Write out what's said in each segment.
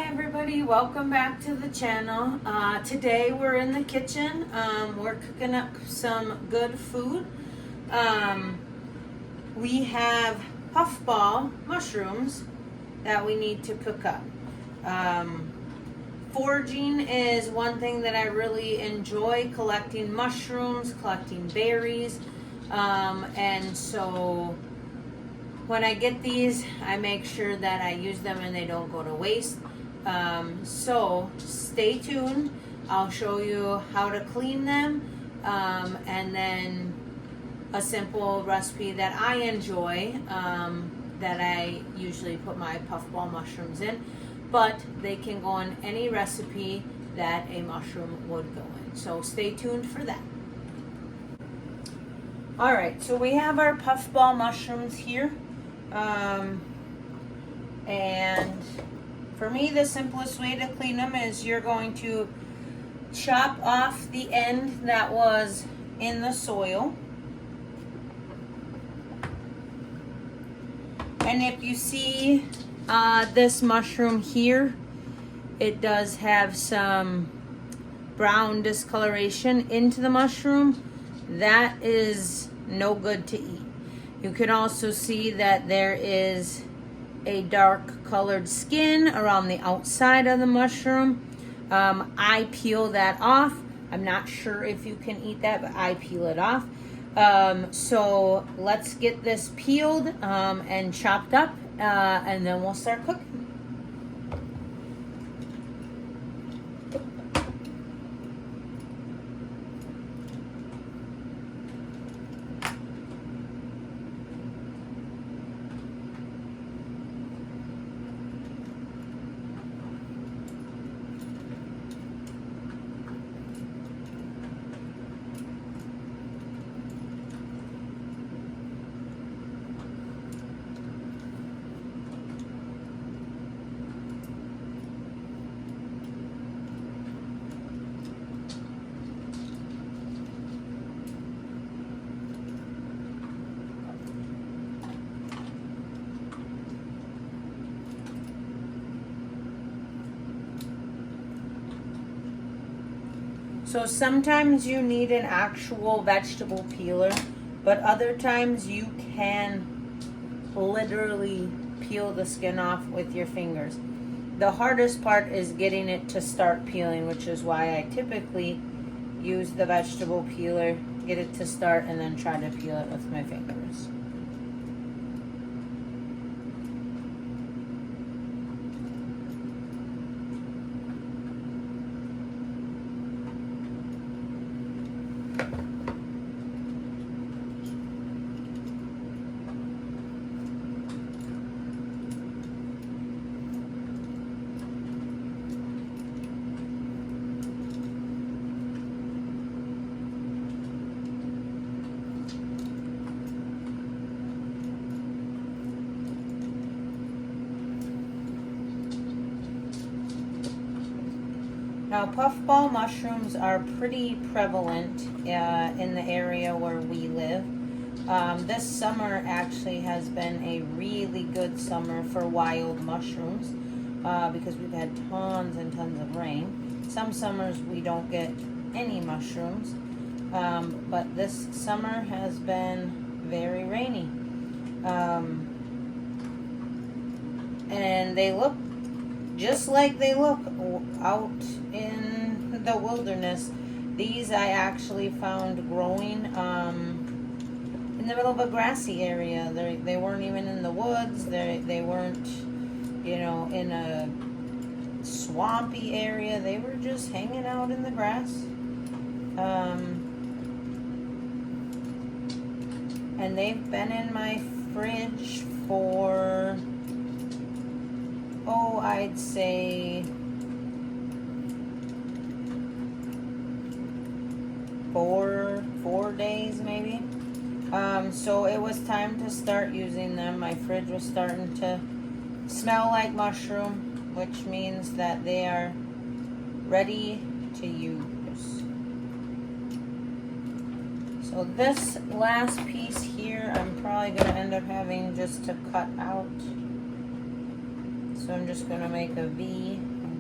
everybody, welcome back to the channel. Today we're in the kitchen. We're cooking up some good food. We have puffball mushrooms that we need to cook up. Foraging is one thing that I really enjoy, collecting mushrooms, collecting berries, and so when I get these, I make sure that I use them and they don't go to waste. So stay tuned. I'll show you how to clean them, and then a simple recipe that I enjoy, that I usually put my puffball mushrooms in, but they can go in any recipe that a mushroom would go in. So stay tuned for that. All right, so we have our puffball mushrooms here. And for me, the simplest way to clean them is you're going to chop off the end that was in the soil. And if you see this mushroom here, it does have some brown discoloration into the mushroom. That is no good to eat. You can also see that there is a dark colored skin around the outside of the mushroom. I peel that off. I'm not sure if you can eat that, but I peel it off. So let's get this peeled and chopped up, and then we'll start cooking. So sometimes you need an actual vegetable peeler, but other times you can literally peel the skin off with your fingers. The hardest part is getting it to start peeling, which is why I typically use the vegetable peeler, get it to start, and then try to peel it with my fingers. Now, puffball mushrooms are pretty prevalent in the area where we live. This summer actually has been a really good summer for wild mushrooms because we've had tons and tons of rain. Some summers we don't get any mushrooms, but this summer has been very rainy. And they look just like they look out in the wilderness. These I actually found growing in the middle of a grassy area. They weren't even in the woods. They weren't, in a swampy area. They were just hanging out in the grass. And they've been in my fridge for, I'd say 4 days maybe. So it was time to start using them. My fridge was starting to smell like mushroom, which means that they are ready to use. So this last piece here, I'm probably going to end up having just to cut out. So I'm just going to make a V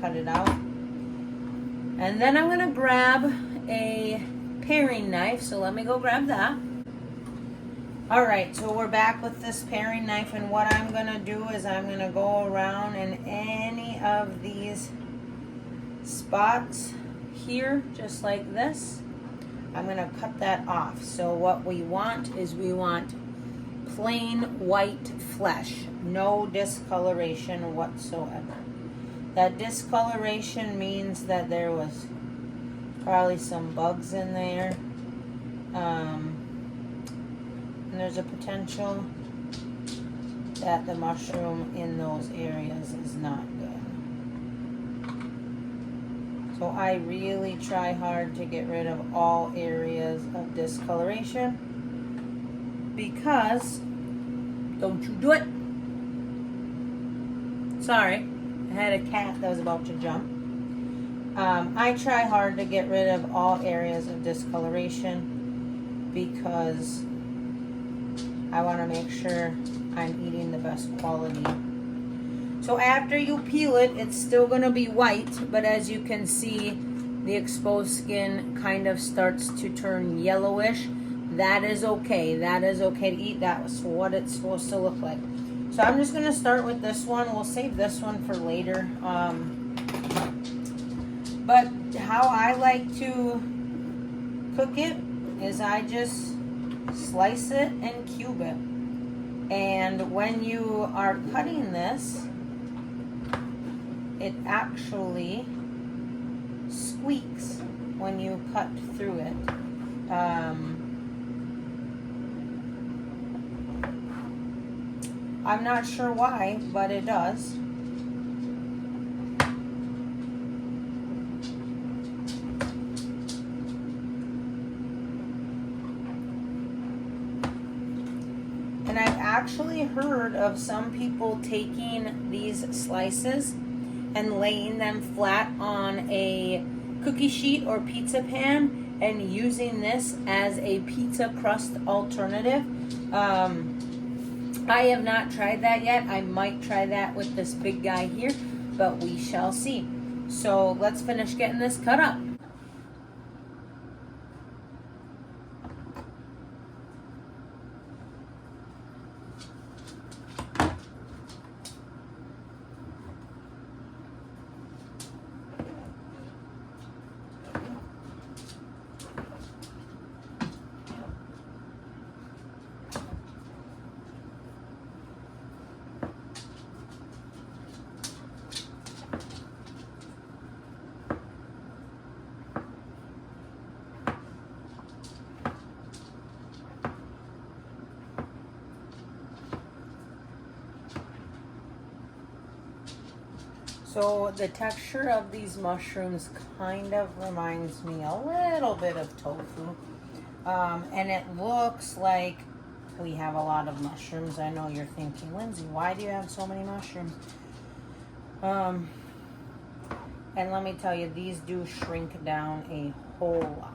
cut it out. And then I'm gonna grab a paring knife, so let me go grab that. All right, so we're back with this paring knife, and what I'm gonna do is I'm gonna go around in any of these spots here, just like this. I'm gonna cut that off. So what we want is we want plain white flesh, no discoloration whatsoever. That discoloration means that there was probably some bugs in there. And there's a potential that the mushroom in those areas is not good. So I really try hard to get rid of all areas of discoloration, because, don't you do it. Sorry, I had a cat that was about to jump. I try hard to get rid of all areas of discoloration because I want to make sure I'm eating the best quality. So after you peel it, it's still going to be white, but as you can see, the exposed skin kind of starts to turn yellowish. That is okay. That is okay to eat. That's what it's supposed to look like. So I'm just going to start with this one. We'll save this one for later. But how I like to cook it is I just slice it and cube it. And when you are cutting this, it actually squeaks when you cut through it. I'm not sure why, but it does. And I've actually heard of some people taking these slices and laying them flat on a cookie sheet or pizza pan and using this as a pizza crust alternative. I have not tried that yet. I might try that with this big guy here, but we shall see. So let's finish getting this cut up. So the texture of these mushrooms kind of reminds me a little bit of tofu. And it looks like we have a lot of mushrooms. I know you're thinking, Lindsay, why do you have so many mushrooms? And let me tell you, these do shrink down a whole lot.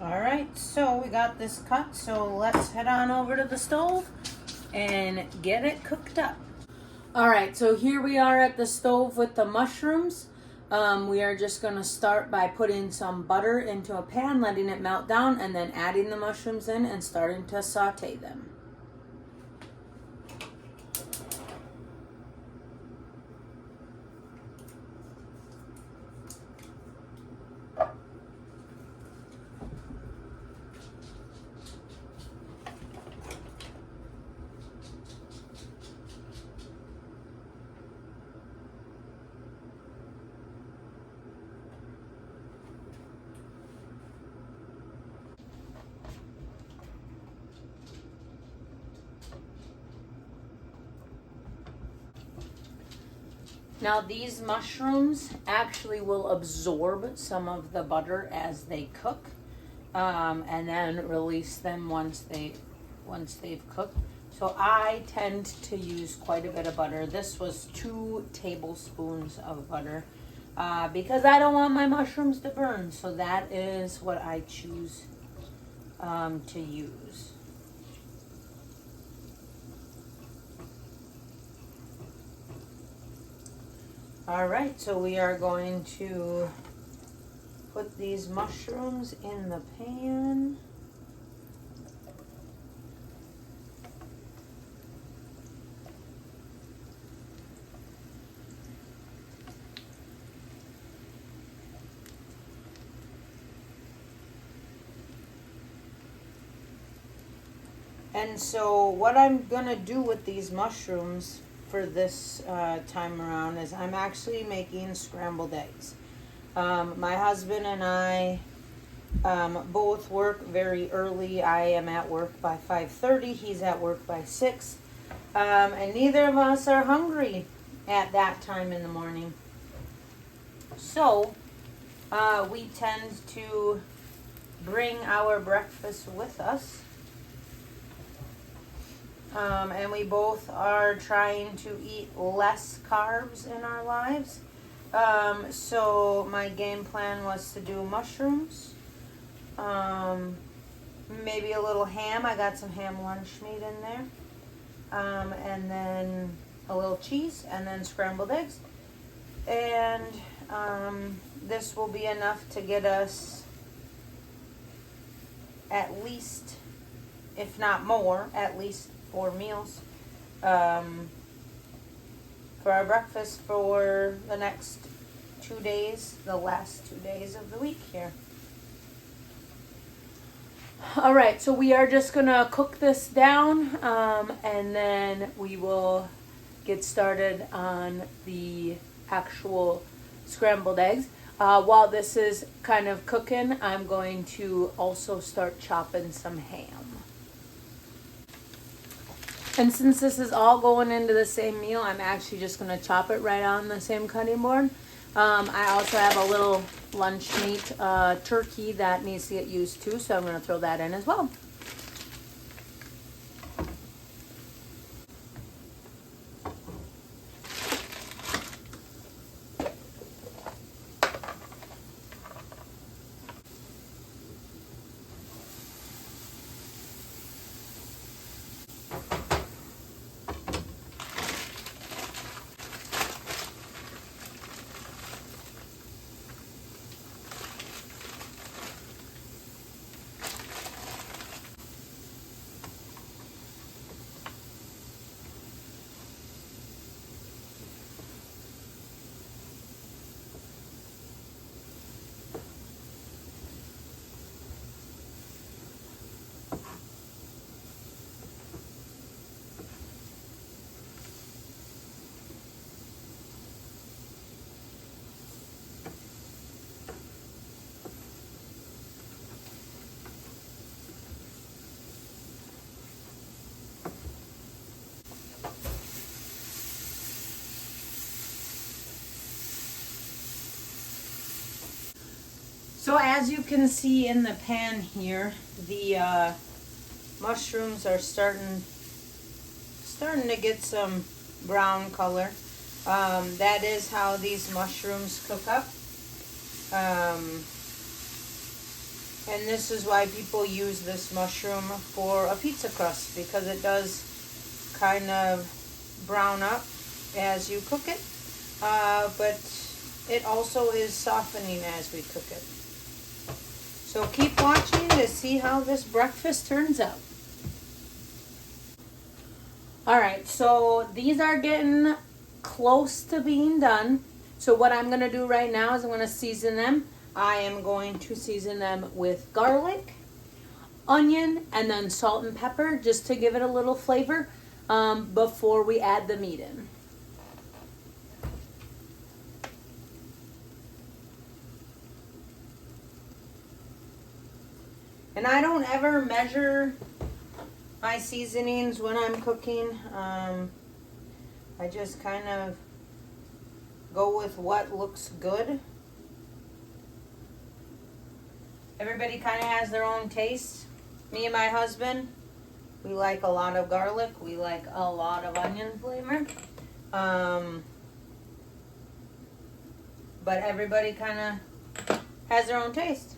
All right, so we got this cut, so let's head on over to the stove and get it cooked up. All right, so here we are at the stove with the mushrooms. We are just gonna start by putting some butter into a pan, letting it melt down, and then adding the mushrooms in and starting to saute them. Now these mushrooms actually will absorb some of the butter as they cook, and then release them once they've cooked. So I tend to use quite a bit of butter. This was 2 tablespoons of butter, because I don't want my mushrooms to burn. So that is what I choose to use. All right, so we are going to put these mushrooms in the pan. And so what I'm gonna do with these mushrooms for this time around is I'm actually making scrambled eggs. My husband and I both work very early. I am at work by 5:30. He's at work by 6. And neither of us are hungry at that time in the morning. So we tend to bring our breakfast with us. And we both are trying to eat less carbs in our lives. So my game plan was to do mushrooms, maybe a little ham. I got some ham lunch meat in there, and then a little cheese, and then scrambled eggs. And this will be enough to get us at least, if not more, at least 4 meals for our breakfast for the next 2 days, the last 2 days of the week here. All right, so we are just gonna cook this down, and then we will get started on the actual scrambled eggs. While this is kind of cooking, I'm going to also start chopping some ham. And since this is all going into the same meal, I'm actually just going to chop it right on the same cutting board. I also have a little lunch meat turkey that needs to get used too, so I'm going to throw that in as well. So as you can see in the pan here, the mushrooms are starting to get some brown color. That is how these mushrooms cook up. And this is why people use this mushroom for a pizza crust, because it does kind of brown up as you cook it. But it also is softening as we cook it. So keep watching to see how this breakfast turns out. Alright, so these are getting close to being done. So what I'm going to do right now is I'm going to season them. I am going to season them with garlic, onion, and then salt and pepper just to give it a little flavor before we add the meat in. And I don't ever measure my seasonings when I'm cooking. I just kind of go with what looks good. Everybody kind of has their own taste. Me and my husband, we like a lot of garlic. We like a lot of onion flavor. But everybody kind of has their own taste.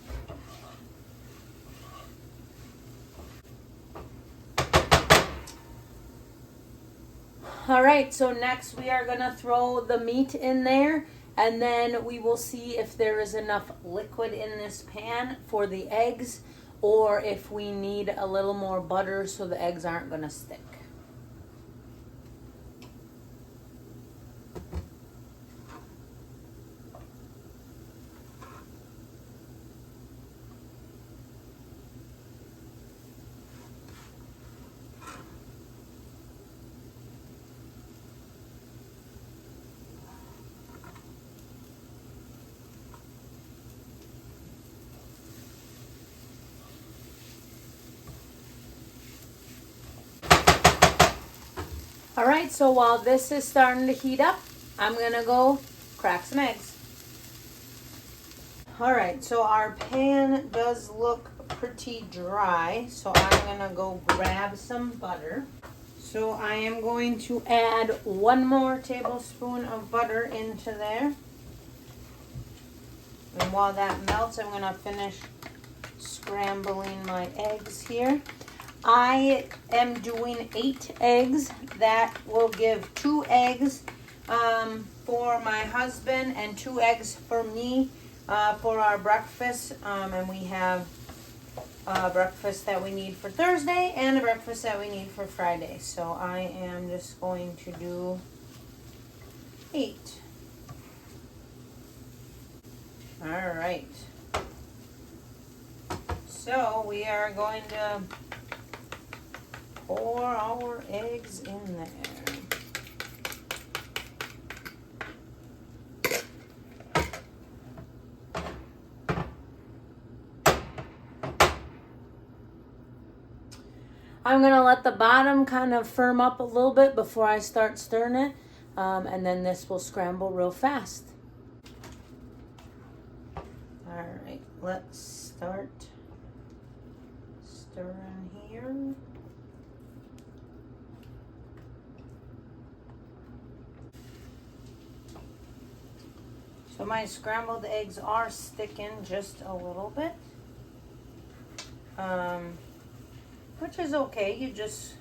All right, so next we are gonna throw the meat in there, and then we will see if there is enough liquid in this pan for the eggs, or if we need a little more butter so the eggs aren't gonna stick. All right, so while this is starting to heat up, I'm gonna go crack some eggs. All right, so our pan does look pretty dry, so I'm gonna go grab some butter. So I am going to add 1 more tablespoon of butter into there. And while that melts, I'm gonna finish scrambling my eggs here. I am doing 8 eggs. That will give 2 eggs for my husband and 2 eggs for me for our breakfast. And we have a breakfast that we need for Thursday and a breakfast that we need for Friday. So I am just going to do 8. All right. So we are going to pour our eggs in there. I'm going to let the bottom kind of firm up a little bit before I start stirring it. And then this will scramble real fast. All right, let's start stirring here. So my scrambled eggs are sticking just a little bit, which is okay. You just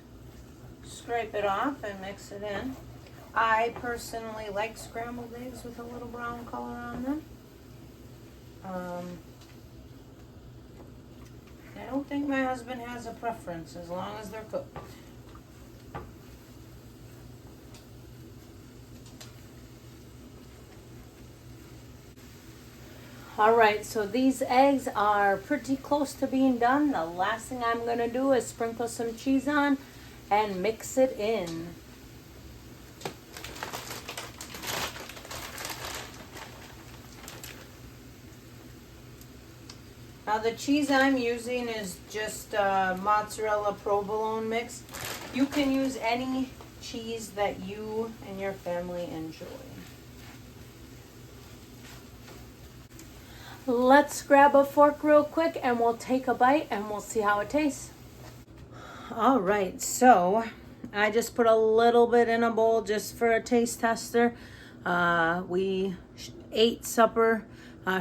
scrape it off and mix it in. I personally like scrambled eggs with a little brown color on them. I don't think my husband has a preference as long as they're cooked. All right, so these eggs are pretty close to being done. The last thing I'm gonna do is sprinkle some cheese on and mix it in. Now the cheese I'm using is just mozzarella provolone mix. You can use any cheese that you and your family enjoy. Let's grab a fork real quick and we'll take a bite and we'll see how it tastes. All right, so I just put a little bit in a bowl just for a taste tester. We ate supper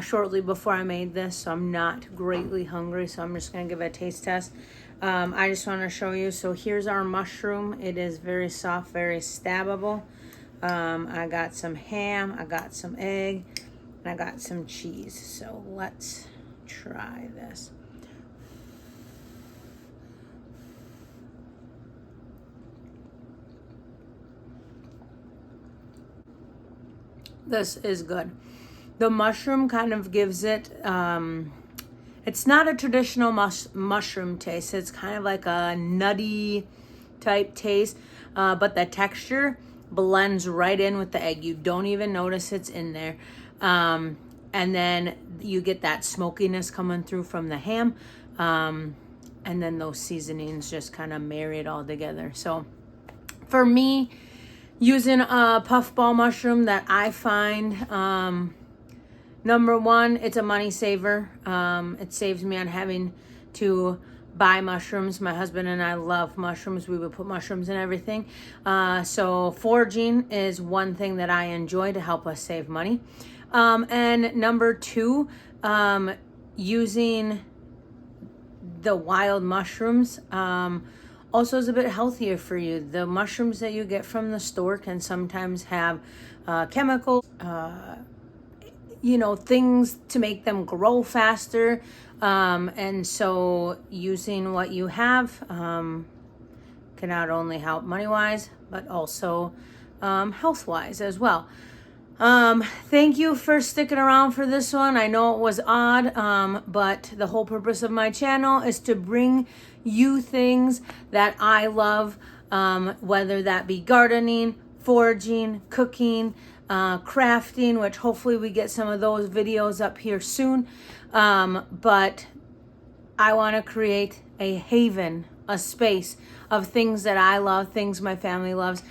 shortly before I made this, so I'm not greatly hungry, so I'm just gonna give it a taste test. I just want to show you. So here's our mushroom. It is very soft, very stabbable. I got some ham, I got some egg, and I got some cheese. So let's try this. This is good. The mushroom kind of gives it, it's not a traditional mushroom taste. It's kind of like a nutty type taste, but the texture blends right in with the egg. You don't even notice it's in there. And then you get that smokiness coming through from the ham. And then those seasonings just kind of marry it all together. So for me, using a puffball mushroom that I find, number one, it's a money saver. It saves me on having to buy mushrooms. My husband and I love mushrooms. We would put mushrooms in everything. So foraging is one thing that I enjoy to help us save money. And number two, using the wild mushrooms also is a bit healthier for you. The mushrooms that you get from the store can sometimes have chemicals, things to make them grow faster. And so using what you have can not only help money-wise, but also health-wise as well. Thank you for sticking around for this one. I know it was odd, but the whole purpose of my channel is to bring you things that I love, whether that be gardening, foraging, cooking, crafting, which hopefully we get some of those videos up here soon. But I want to create a haven, a space of things that I love, things my family loves.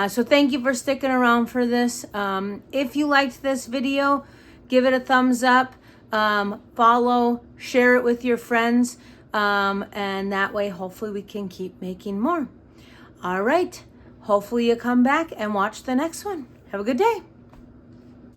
So thank you for sticking around for this. If you liked this video, give it a thumbs up, follow, share it with your friends, and that way hopefully we can keep making more. All right, hopefully you come back and watch the next one. Have a good day.